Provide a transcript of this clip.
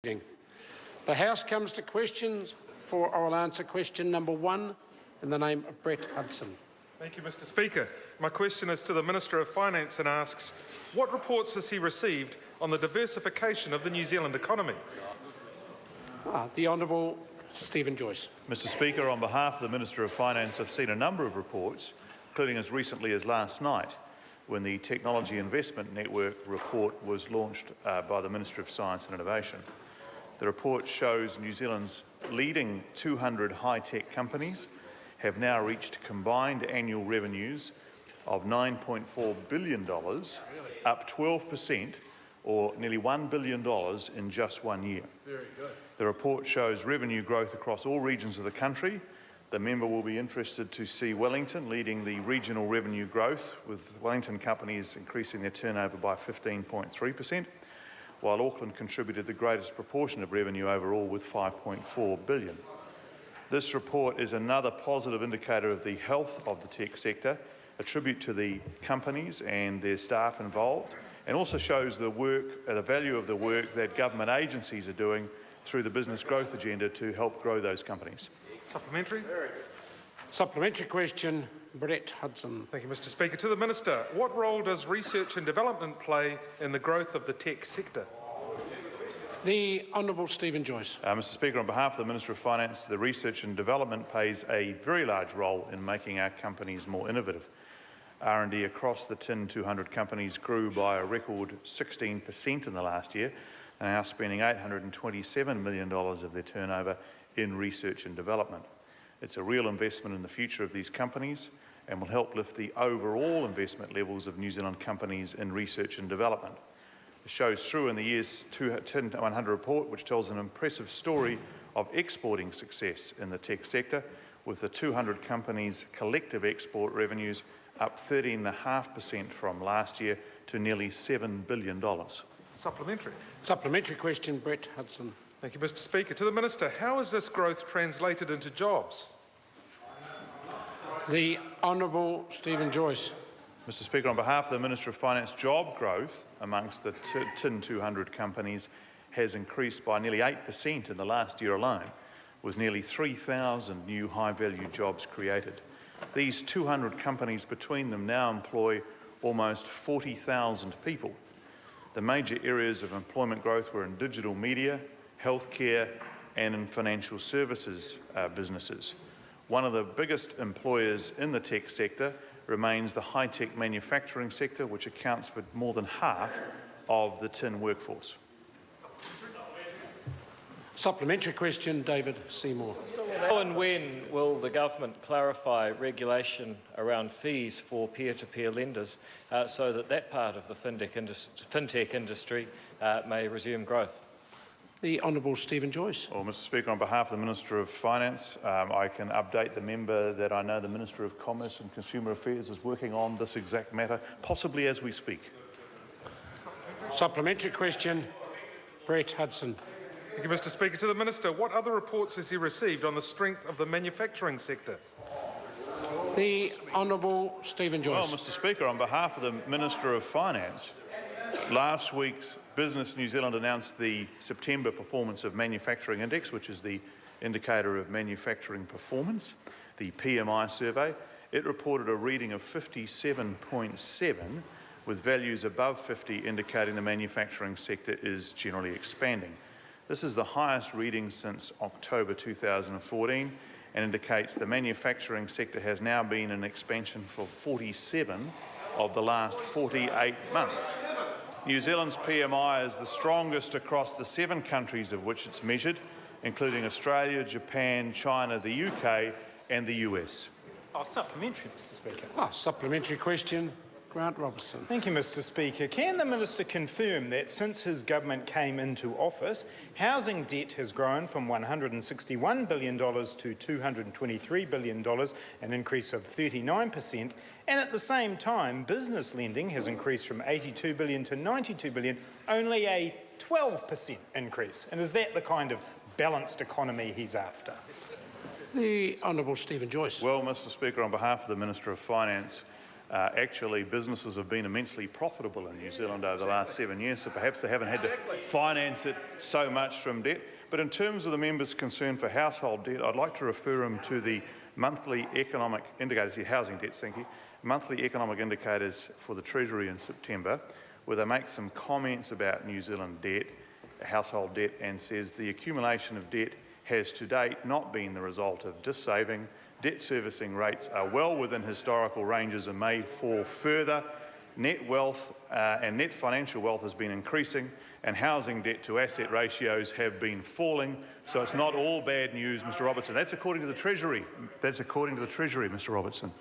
The House comes to questions. I will answer question number 1 in the name of Brett Hudson. Thank you, Mr. Speaker. My question is to the Minister of Finance and asks, what reports has he received on the diversification of the New Zealand economy? The Honourable Stephen Joyce. Mr. Speaker, on behalf of the Minister of Finance, I've seen a number of reports, including as recently as last night, when the Technology Investment Network report was launched by the Minister of Science and Innovation. The report shows New Zealand's leading 200 high-tech companies have now reached combined annual revenues of $9.4 billion, up 12%, or nearly $1 billion in just 1 year. Very good. The report shows revenue growth across all regions of the country. The member will be interested to see Wellington leading the regional revenue growth, with Wellington companies increasing their turnover by 15.3%, while Auckland contributed the greatest proportion of revenue overall with $5.4 billion. This report is another positive indicator of the health of the tech sector, a tribute to the companies and their staff involved, and also shows the value of the work that government agencies are doing through the business growth agenda to help grow those companies. Supplementary. Supplementary question, Brett Hudson. Thank you, Mr. Speaker. To the Minister, what role does research and development play in the growth of the tech sector? The Honourable Stephen Joyce. Mr. Speaker, on behalf of the Minister of Finance, the research and development plays a very large role in making our companies more innovative. R&D across the TIN 200 companies grew by a record 16% in the last year, and are now spending $827 million of their turnover in research and development. It's a real investment in the future of these companies and will help lift the overall investment levels of New Zealand companies in research and development. It shows through in the year's TIN 100 report, which tells an impressive story of exporting success in the tech sector, with the 200 companies' collective export revenues up 13.5% from last year to nearly $7 billion. Supplementary. Supplementary question, Brett Hudson. Thank you, Mr. Speaker. To the Minister, how is this growth translated into jobs? The Honourable Stephen Joyce. Mr. Speaker, on behalf of the Minister of Finance, job growth amongst the TIN 200 companies has increased by nearly 8% in the last year alone, with nearly 3,000 new high-value jobs created. These 200 companies between them now employ almost 40,000 people. The major areas of employment growth were in digital media, healthcare and in financial services businesses. One of the biggest employers in the tech sector remains the high-tech manufacturing sector, which accounts for more than half of the TIN workforce. Supplementary question, David Seymour. How and when will the government clarify regulation around fees for peer-to-peer lenders so that part of the fintech industry may resume growth? The Honourable Stephen Joyce. Well, Mr. Speaker, on behalf of the Minister of Finance, I can update the member that I know the Minister of Commerce and Consumer Affairs is working on this exact matter, possibly as we speak. Supplementary question, Brett Hudson. Thank you, Mr. Speaker. To the Minister, what other reports has he received on the strength of the manufacturing sector? The Honourable Stephen Joyce. Well, Mr. Speaker, on behalf of the Minister of Finance, last week's Business New Zealand announced the September Performance of Manufacturing Index, which is the indicator of manufacturing performance, the PMI survey. It reported a reading of 57.7, with values above 50 indicating the manufacturing sector is generally expanding. This is the highest reading since October 2014 and indicates the manufacturing sector has now been in expansion for 47 of the last 48 months. New Zealand's PMI is the strongest across the 7 countries of which it's measured, including Australia, Japan, China, the UK and the US. Supplementary, Mr. Speaker. Supplementary question, Grant Robertson. Thank you, Mr. Speaker. Can the Minister confirm that since his government came into office, housing debt has grown from $161 billion to $223 billion, an increase of 39%, and at the same time, business lending has increased from $82 billion to $92 billion, only a 12% increase? And is that the kind of balanced economy he's after? The Honourable Stephen Joyce. Well, Mr. Speaker, on behalf of the Minister of Finance, Actually, businesses have been immensely profitable in New Zealand over the last 7 years, so perhaps they haven't had to finance it so much from debt. But in terms of the member's concern for household debt, I'd like to refer him to the monthly economic indicators, here, housing debts, thank you, monthly economic indicators for the Treasury in September, where they make some comments about New Zealand debt, household debt, and says the accumulation of debt has to date not been the result of dissaving. Debt servicing rates are well within historical ranges and may fall further. Net wealth and net financial wealth has been increasing, and housing debt to asset ratios have been falling. So it's not all bad news, Mr. Robertson. That's according to the Treasury. That's according to the Treasury, Mr. Robertson.